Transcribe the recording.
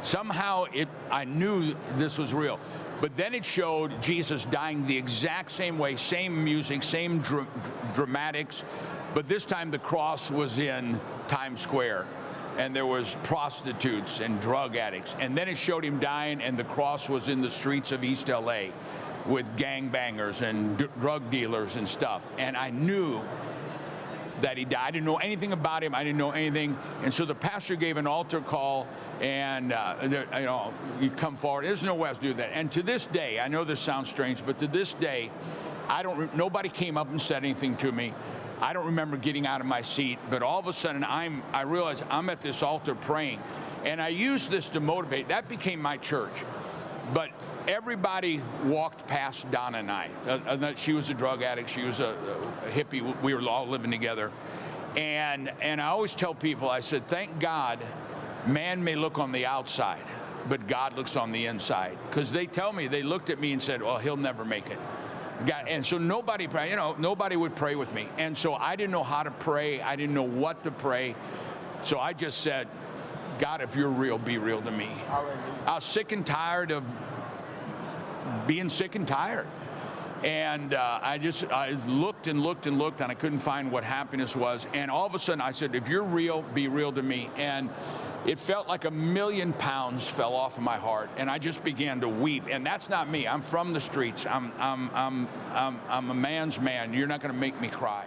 Somehow I knew this was real. But then it showed Jesus dying the exact same way, same music, same dramatics, but this time the cross was in Times Square, and there was prostitutes and drug addicts. And then it showed him dying, and the cross was in the streets of East LA with gangbangers and drug dealers and stuff. And I knew that he died. I didn't know anything about him. I didn't know anything. And so the pastor gave an altar call, and you come forward. There's no way to do that. And to this day, I know this sounds strange, but to this day, nobody came up and said anything to me. I don't remember getting out of my seat, but all of a sudden I realized I'm at this altar praying, and I used this to motivate. That became my church. But everybody walked past Donna and I. She was a drug addict. She was a hippie. We were all living together. And I always tell people, I said, thank God man may look on the outside, but God looks on the inside. Because they tell me, they looked at me and said, well, he'll never make it. And so nobody would pray with me. And so I didn't know how to pray. I didn't know what to pray. So I just said, God, if you're real, be real to me. I was sick and tired of being sick and tired. And I looked and looked and looked, and I couldn't find what happiness was. And all of a sudden I said, if you're real, be real to me. And it felt like 1,000,000 pounds fell off of my heart, and I just began to weep. And that's not me. I'm from the streets. I'm a man's man. You're not going to make me cry.